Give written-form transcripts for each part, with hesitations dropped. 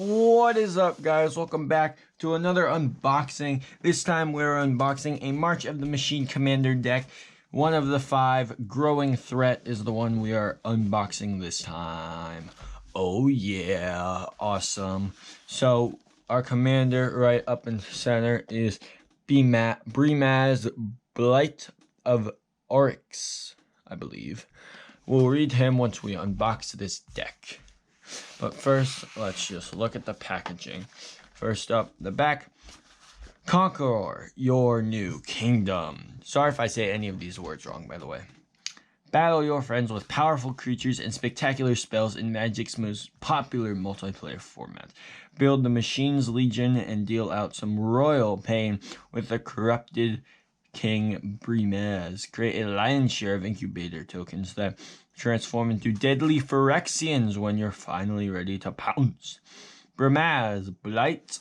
What is up, guys? Welcome back to another unboxing. This time we're unboxing a March of the Machine Commander deck. One of the 5. Growing Threat is the one we are unboxing this time. Oh yeah, awesome. So our commander right up in center is Brimaz Blight of Oryx, I believe. We'll read him once we unbox this deck. But first, let's just look at the packaging. First up, the back. Conqueror, your new kingdom. Sorry if I say any of these words wrong, by the way. Battle your friends with powerful creatures and spectacular spells in Magic's most popular multiplayer format. Build the Machine's Legion and deal out some royal pain with the corrupted King Brimaz. Create a lion's share of incubator tokens that transform into deadly Phyrexians when you're finally ready to pounce. Brimaz, Blight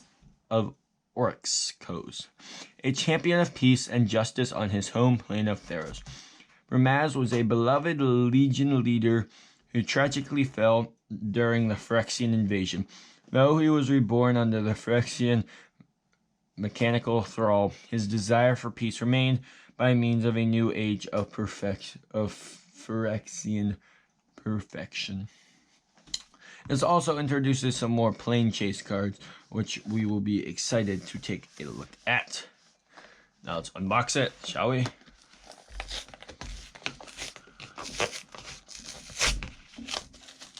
of Oryx Coast. A champion of peace and justice on his home plane of Theros. Brimaz was a beloved Legion leader who tragically fell during the Phyrexian invasion. Though he was reborn under the Phyrexian mechanical thrall, his desire for peace remained by means of a new age of Phyrexian perfection. This also introduces some more plane chase cards, which we will be excited to take a look at. Now let's unbox it, shall we?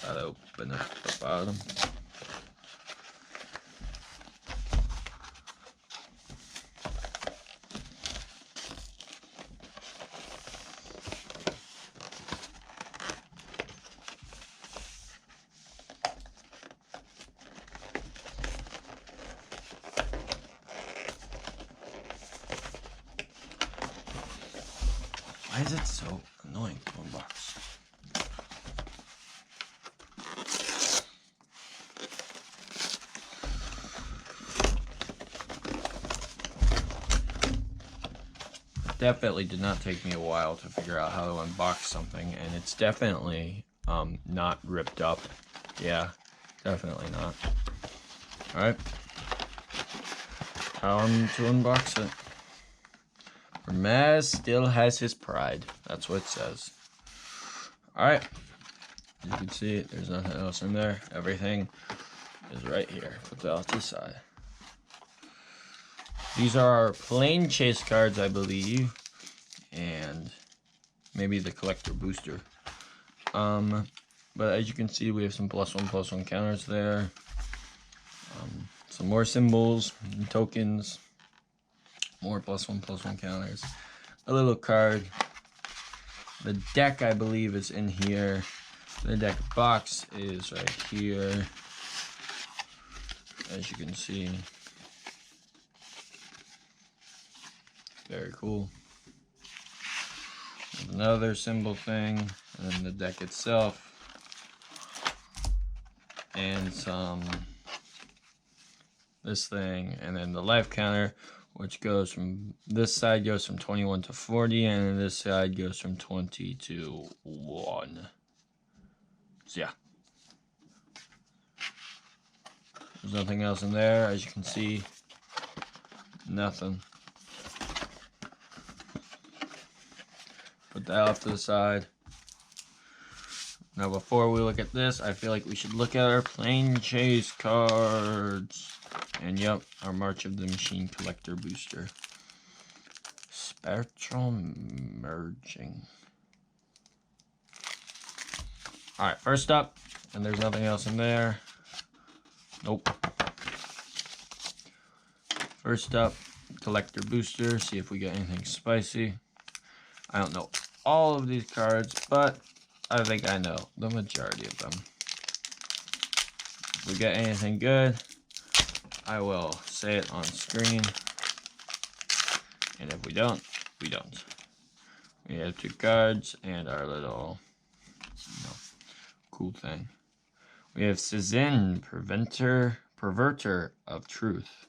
Gotta open up the bottom. Why is it so annoying to unbox? Definitely did not take me a while to figure out how to unbox something, and it's definitely not ripped up. Yeah, definitely not. Alright. Time to unbox it. Maz still has his pride. That's what it says. Alright. As you can see, there's nothing else in there. Everything is right here. Put that off to the side. These are our plane chase cards, I believe. And maybe the collector booster. But as you can see, we have some +1/+1 counters there. Some more symbols and tokens. More +1/+1 counters. A little card. The deck, I believe, is in here. The deck box is right here. As you can see. Very cool. Another symbol thing. And then the deck itself. And some... this thing. And then the life counter, which goes from, this side goes from 21 to 40, and this side goes from 20 to 1. So yeah. There's nothing else in there, as you can see. Nothing. Put that off to the side. Now before we look at this, I feel like we should look at our plane chase cards. And yep, our March of the Machine collector booster. Spectral merging. Alright, first up, and there's nothing else in there. Nope. First up, collector booster. See if we get anything spicy. I don't know all of these cards, but I think I know the majority of them. If we get anything good, I will say it on screen, and if we don't, we don't. We have 2 cards and our little, cool thing. We have Cezanne, Perverter of Truth.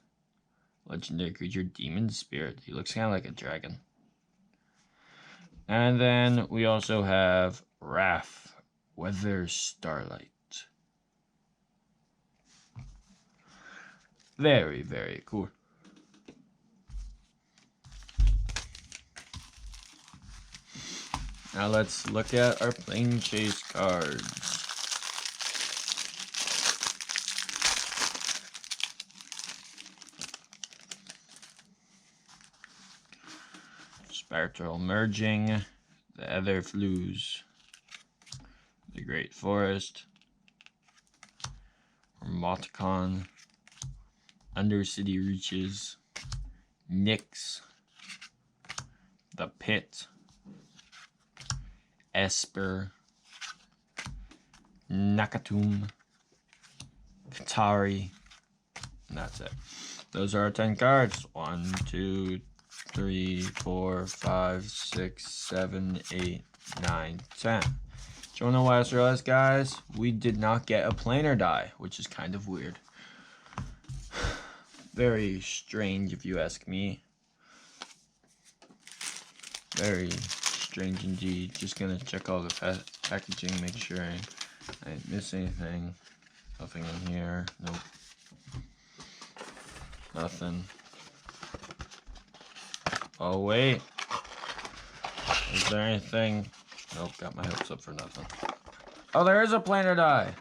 Legendary creature, Demon Spirit. He looks kind of like a dragon. And then we also have Wrath, Weather Starlight. Very, very cool. Now let's look at our plane chase cards. Spectral Merging, the Etherflues, the Great Forest, Emoticon, Undercity Reaches, Nyx, the Pit, Esper, Nakatum, Katari, and that's it. Those are our 10 cards. 1, 2, 3, 4, 5, 6, 7, 8, 9, 10. Do you wanna know what I just realized, guys? We did not get a planar die, which is kind of weird. Very strange, if you ask me. Very strange indeed. Just gonna check all the packaging, make sure I didn't miss anything. Nothing in here. Nope. Nothing. Oh wait. Is there anything? Nope, got my hopes up for nothing. Oh, there is a planar die.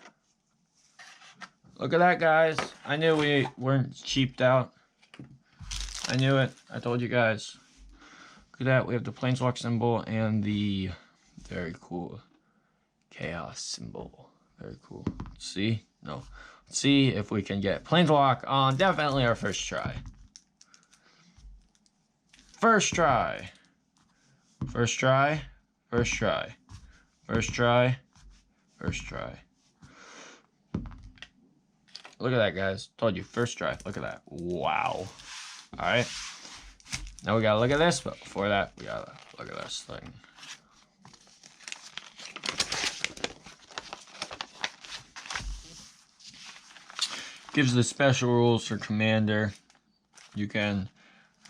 Look at that, guys. I knew we weren't cheaped out. I knew it. I told you guys. Look at that. We have the Planeswalk symbol and the very cool Chaos symbol. Very cool. Let's see? No. Let's see if we can get Planeswalk on definitely our first try. First try. First try. First try. First try. First try. Look at that, guys. Told you, first try. Look at that. Wow. Alright. Now we gotta look at this, but before that, we gotta look at this thing. Gives the special rules for Commander. You can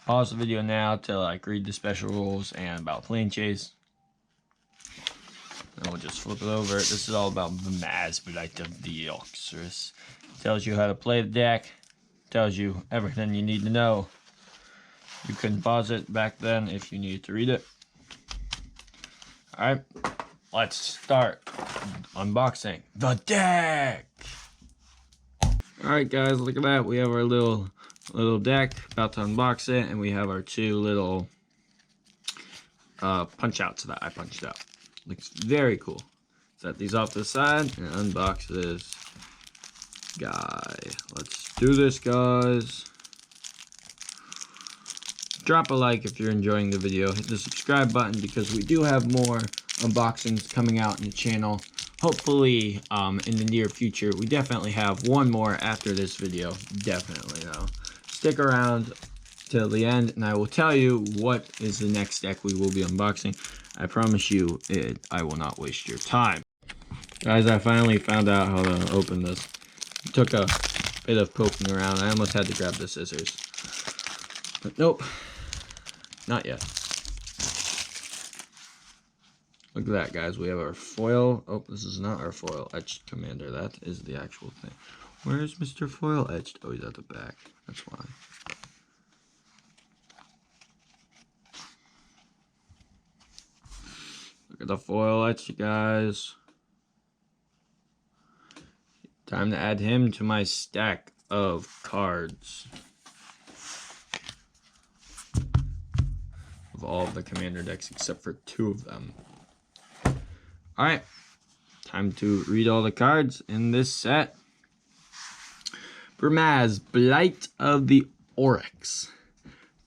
pause the video now to like read the special rules and about plane chase. And we'll just flip it over. This is all about the Blight of the Oxyrus. Tells you how to play the deck. Tells you everything you need to know. You can pause it back then if you needed to read it. Alright, let's start unboxing the deck. Alright guys, look at that. We have our little deck, about to unbox it, and we have our two little punch outs that I punched out. Looks very cool. Set these off to the side and unbox this guy. Let's do this, guys. Drop a like if you're enjoying the video. Hit the subscribe button because we do have more unboxings coming out in the channel. Hopefully in the near future. We definitely have one more after this video. Definitely though. Stick around till the end and I will tell you what is the next deck we will be unboxing. I promise you I will not waste your time. Guys, I finally found out how to open this. It took a bit of poking around. I almost had to grab the scissors. But nope. Not yet. Look at that, guys. We have our foil. Oh, this is not our foil etched Commander. That is the actual thing. Where is Mr. Foil etched? Oh, he's at the back. That's why. Look at the foil etched, you guys. Time to add him to my stack of cards. Of all of the Commander decks except for 2 of them. Alright, time to read all the cards in this set. Vermaz, Blight of the Oryx.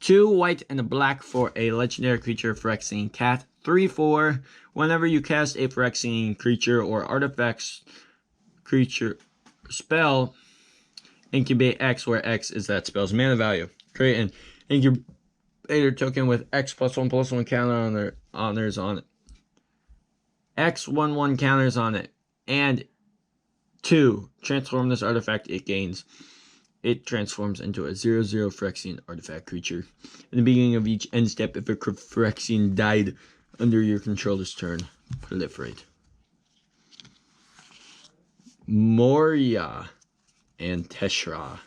2 white and a black for a legendary creature, Phyrexian Cat. 3/4. Whenever you cast a Phyrexian creature or artifacts creature spell, incubate X, where X is that spell's mana value. Create an incubator token with X+1/+1 counter honors on it. X/1/1 counters on it. And 2. Transform this artifact it gains. It transforms into a 0/0 Phyrexian artifact creature. In the beginning of each end step, if a Phyrexian died under your controller's turn, proliferate. Moria and Teshra.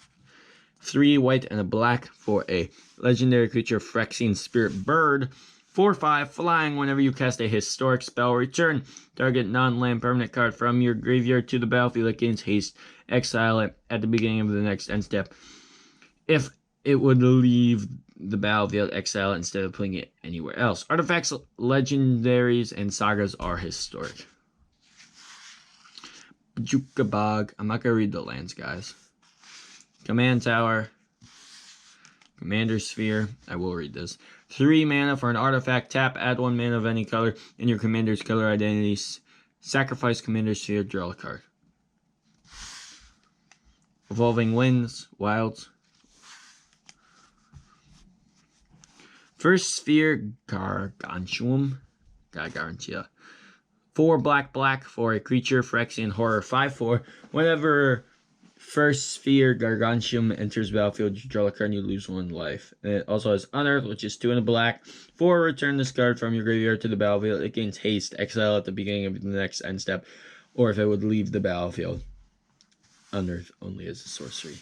3 white and a black for a legendary creature, Phyrexian Spirit Bird. 4/5 flying. Whenever you cast a historic spell, return target non-land permanent card from your graveyard to the battlefield that gains haste. Exile it at the beginning of the next end step. If it would leave the battlefield, exile it instead of putting it anywhere else. Artifacts, legendaries, and sagas are historic. Jukabog. I'm not going to read the lands, guys. Command Tower. Commander Sphere. I will read this. 3 mana for an artifact. Tap, add 1 mana of any color in your commander's color identities. Sacrifice Commander Sphere, draw a card. Evolving Winds. Wilds. First Sphere, Gargantuan. Gargantia. 4 black for a creature, Phyrexian Horror. 5/4. Whenever First Sphere Gargantuan enters battlefield, you draw a card and you lose 1 life. And it also has Unearth, which is 2 and a black. 4, return this card from your graveyard to the battlefield. It gains haste, exile at the beginning of the next end step, or if it would leave the battlefield. Unearth only as a sorcery.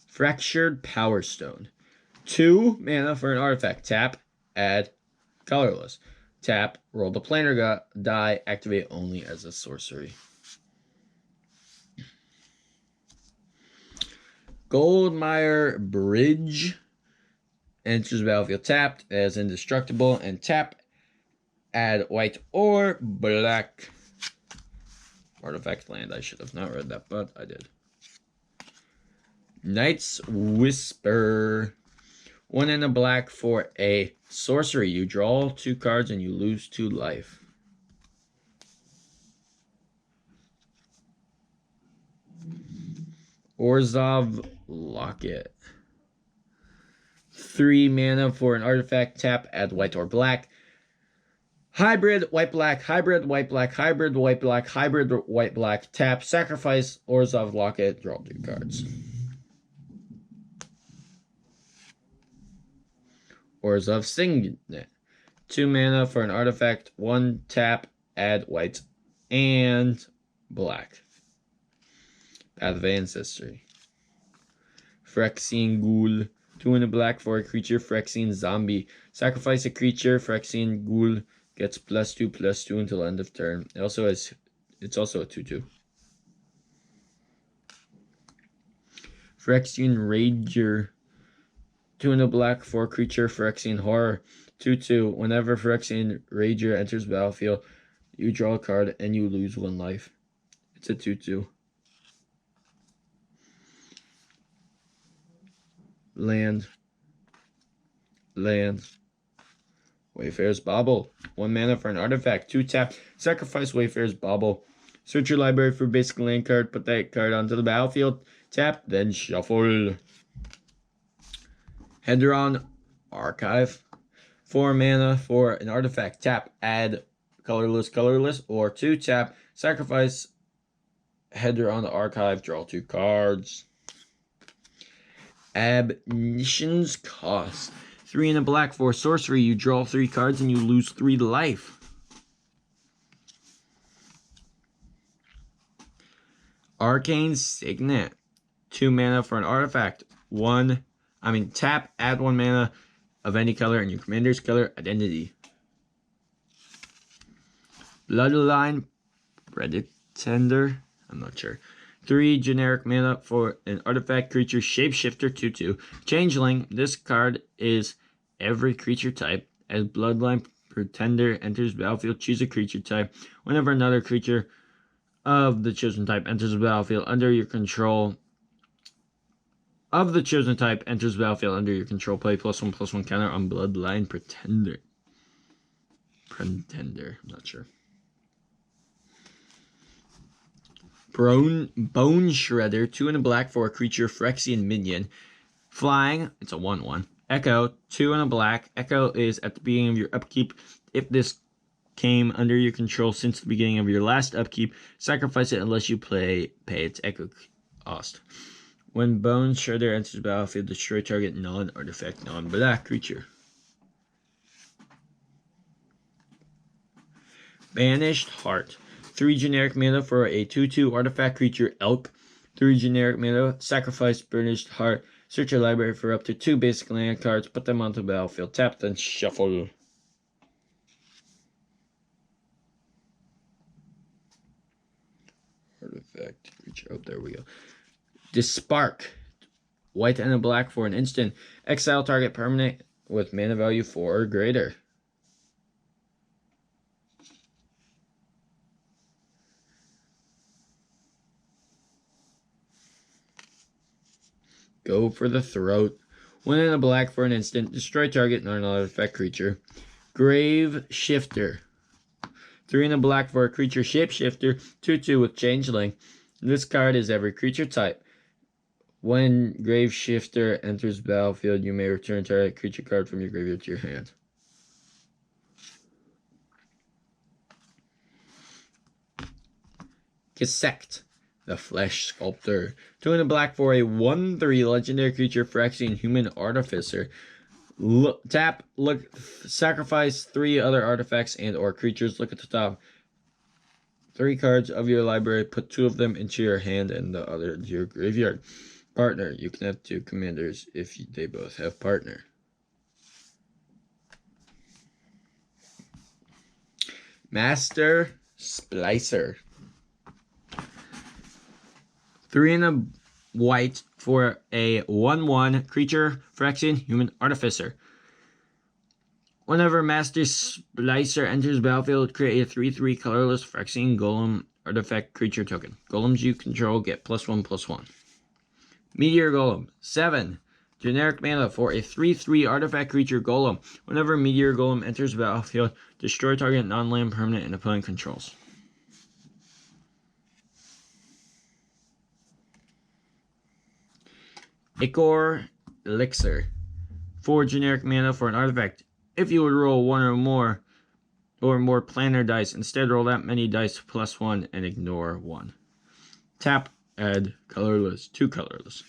Fractured Power Stone. 2 mana for an artifact. Tap, add, colorless. Tap, roll the planar die, activate only as a sorcery. Goldmire Bridge enters battlefield tapped as indestructible, and tap, add white or black. Artifact land. I should have not read that, but I did. Knight's Whisper. 1 and a black for a sorcery. You draw 2 cards and you lose 2 life. Orzhov Locket. 3 mana for an artifact. Tap, add white or black. Hybrid white black, hybrid white black, hybrid white black, hybrid white black. Tap, sacrifice Orzhov Locket, draw 2 cards. Orzhov Signet. 2 mana for an artifact. 1 tap, add white and black. Path of Ancestry. Phyrexian Ghoul. 2 and a black for a creature, Phyrexian Zombie. Sacrifice a creature, Phyrexian Ghoul gets +2/+2 until end of turn. It's also a 2/2. Phyrexian Rager. 2 and a black for a creature, Phyrexian Horror. 2/2. Whenever Phyrexian Rager enters battlefield, you draw a card and you lose 1 life. It's a 2/2. Land. Wayfarer's Bauble. 1 mana for an artifact. 2 tap. Sacrifice Wayfarer's Bauble. Search your library for basic land card. Put that card onto the battlefield. Tap, then shuffle. Hedron Archive. 4 mana for an artifact. Tap, add colorless, or 2 tap. Sacrifice Hedron Archive. Draw 2 cards. Abnition's Cost. 3 and a black for sorcery. You draw 3 cards and you lose 3 life. Arcane Signet. 2 mana for an artifact. Tap, add 1 mana of any color in your commander's color identity. Bloodline Pretender. I'm not sure. 3 generic mana for an artifact creature, Shapeshifter 2/2. Changeling. This card is every creature type. As Bloodline Pretender enters battlefield, choose a creature type. Whenever another creature of the chosen type enters the battlefield under your control, play +1/+1 counter on Bloodline Pretender. I'm not sure. Bone Shredder. 2 and a black for a creature, Phyrexian minion. Flying. It's a 1/1. Echo. 2 and a black. Echo is at the beginning of your upkeep. If this came under your control since the beginning of your last upkeep, sacrifice it unless you pay its Echo cost. When Bone Shredder enters the battlefield, destroy target non-artifact, non-black creature. Banished Heart. 3 generic mana for a 2/2 artifact creature, Elk. 3 generic mana, sacrifice Burnished Heart, search your library for up to 2 basic land cards, put them onto the battlefield, tap, then shuffle. Artifact creature. Oh, there we go. Dispark. White and a black for an instant. Exile target permanent with mana value 4 or greater. Go for the throat. 1 and a black for an instant. Destroy target non-artifact creature. Grave Shifter. 3 and a black for a creature shapeshifter. 2/2 with changeling. This card is every creature type. When Grave Shifter enters battlefield, you may return target creature card from your graveyard to your hand. Gesect, the Flesh Sculptor. 2 and a black for a 1/3 legendary creature, Phyrexian Human Artificer. Tap, sacrifice 3 other artifacts and or creatures. Look at the top 3 cards of your library, put 2 of them into your hand and the other into your graveyard. Partner, you can have 2 commanders if they both have partner. Master Splicer. 3 and a white for a 1/1 creature, Phyrexian Human Artificer. Whenever Master Splicer enters battlefield, create a 3/3 colorless Phyrexian Golem artifact creature token. Golems you control get +1/+1. Meteor Golem. 7. Generic mana for a 3/3 artifact creature Golem. Whenever Meteor Golem enters battlefield, destroy target non-land permanent and opponent controls. Ichor Elixir. 4 generic mana for an artifact. If you would roll 1 or more planar dice, instead roll that many dice +1 and ignore 1. Tap, add colorless, 2 colorless.